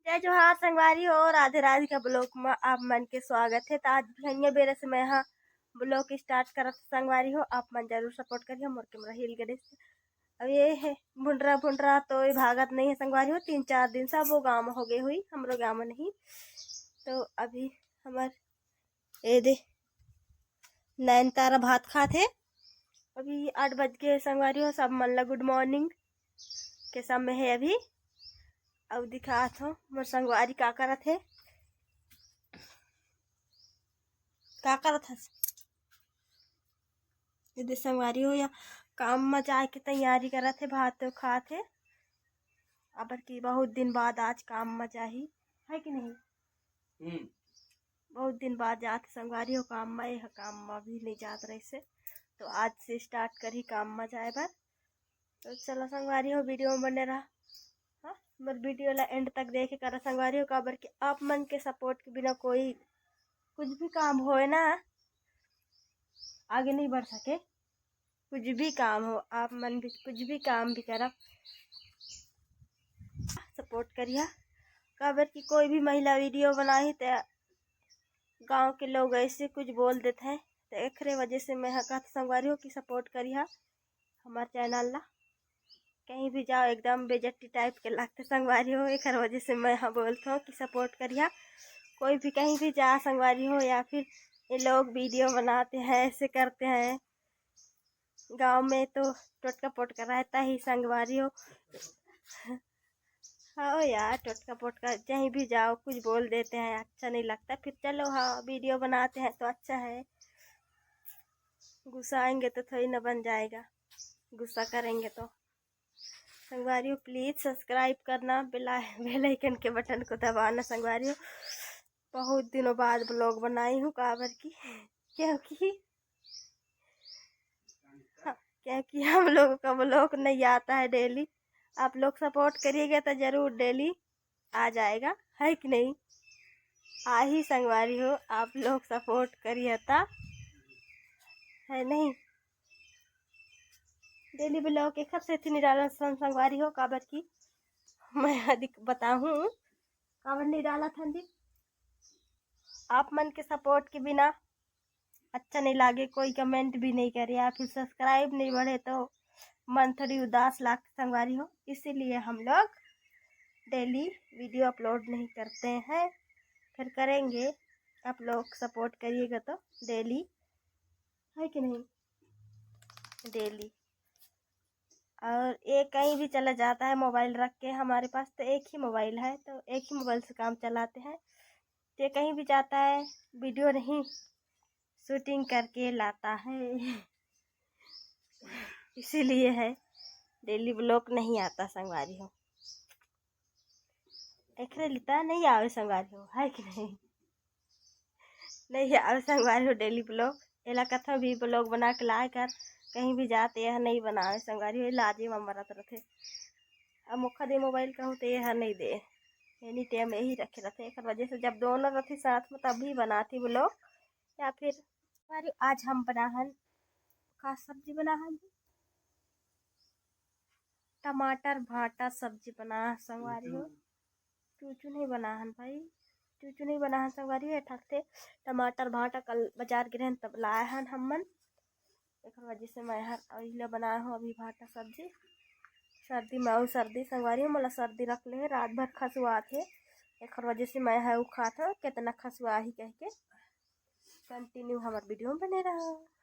जय जोहार संगवारी हो। राधे राधे का ब्लॉग में आप मन के स्वागत है। तो आज भी बेरे से मैं यहाँ ब्लॉग स्टार्ट करत संगवारी हो। आप मन जरूर सपोर्ट करिए। मोर कैमरा हिल गए। अब ये है भुंडरा तो ये भागत नहीं है संगवारी हो। 3-4 दिन से वो गाँव में हो गई हुई, हमरो गाँव में नहीं। तो अभी हमार ये दे नैन तारा भात खाते। अभी 8 बज गए संगवारी हो। सब मन ला गुड मॉर्निंग के समय है अभी। अब दिखात हो मोर संगवारी का करत है, का करत हस। यदि संगवारी हो या काम में जाए के तैयारी करत है, भात तो खात है। अबर की बहुत दिन बाद आज काम में जाही है कि नहीं। बहुत दिन बाद जात संगवारी हो काम में। यह काम में भी नहीं जात रही से, तो आज से स्टार्ट करी काम में जाए बर। तो चलो संगवारी हो वीडियो में बने रहा। हाँ, मर वीडियो ला एंड तक देखे कर संगवारी हो। काबर कि आप मन के सपोर्ट के बिना कोई कुछ भी काम होए ना आगे नहीं बढ़ सके। कुछ भी काम हो, आप मन भी कुछ भी काम भी करा सपोर्ट करिए। काबर कि कोई भी महिला वीडियो बनाही तो गांव के लोग ऐसे कुछ बोल देते हैं, तो एक वजह से मैं कहत संगवारी हो कि सपोर्ट करिए हमारे चैनल ला। कहीं भी जाओ एकदम बेजती टाइप के लगते संगवारी हो। एक वजह से मैं यहाँ बोलता हूँ कि सपोर्ट करिए। कोई भी कहीं भी जा संगवारी हो, या फिर ये लोग वीडियो बनाते हैं ऐसे करते हैं। गांव में तो टोटका पोटका रहता ही संगवारी हो। हाँ यार, टोटका पोटका कहीं भी जाओ कुछ बोल देते हैं, अच्छा नहीं लगता। फिर चलो हाँ वीडियो बनाते हैं तो अच्छा है। गुस्साएंगे तो थोड़ी ना बन जाएगा, गुस्सा करेंगे तो। संगवारी हो प्लीज़ सब्सक्राइब करना, बेल आइकन के बटन को दबाना संगवारी हो। बहुत दिनों बाद ब्लॉग बनाई हूँ काबर की क्योंकि हम लोगों का ब्लॉग नहीं आता है डेली। आप लोग सपोर्ट करिएगा तो जरूर डेली आ जाएगा, है कि नहीं। आ ही संगवारी हो, आप लोग सपोर्ट करिए ता, है नहीं। डेली ब्लॉग एक से थी निराला संगवारी हो। काबर की मैं अधिक बताऊँ काबर नहीं डाला था। आप मन के सपोर्ट के बिना अच्छा नहीं लागे, कोई कमेंट भी नहीं करे या फिर सब्सक्राइब नहीं बढ़े तो मन थोड़ी उदास लाग संगवारी हो। इसीलिए हम लोग डेली वीडियो अपलोड नहीं करते हैं। फिर करेंगे, आप लोग सपोर्ट करिएगा तो डेली, है कि नहीं। डेली और ये कहीं भी चला जाता है मोबाइल रख के। हमारे पास तो एक ही मोबाइल है, तो एक ही मोबाइल से काम चलाते हैं। तो कहीं भी जाता है वीडियो नहीं शूटिंग करके लाता है। इसीलिए है डेली ब्लॉग नहीं आता संगवारी हो। एक लिता नहीं आवे संगवारी हो, है कि नहीं आवे संगवारी हो डेली ब्लॉग। एला कथा भी ब्लॉग बना के लाए कर कहीं भी जाते यह नहीं बनावे संगवारी हो। लाजे में मरत रहते। अब मुखा दे मोबाइल कहूँ तो यह नहीं दे, एनी टाइम यही रखे रहते। एक वजह से जब दोनों रहती साथ में तभी बनाती ब्लॉग। या फिर आज हम बनाहन का सब्जी बनाहन टमाटर भाटा सब्जी बना संगवारी हो। चूचू नहीं बनाहन भाई, चूचू नहीं बनाहन संगवारी हो। ठकते टमाटर भाटा कल बाजार गिरहन तब लाए हन हमन। एक वजह से मैं हर बनाया हूँ अभी भाटा सब्जी। सर्दी में और सर्दी संगवारी हो, मतलब सर्दी रख ले रात भर खसुआ थे। एक वजह से मैं है खा था कितना खसुआ ही कह के। कंटिन्यू हमारे वीडियो में बने रहा।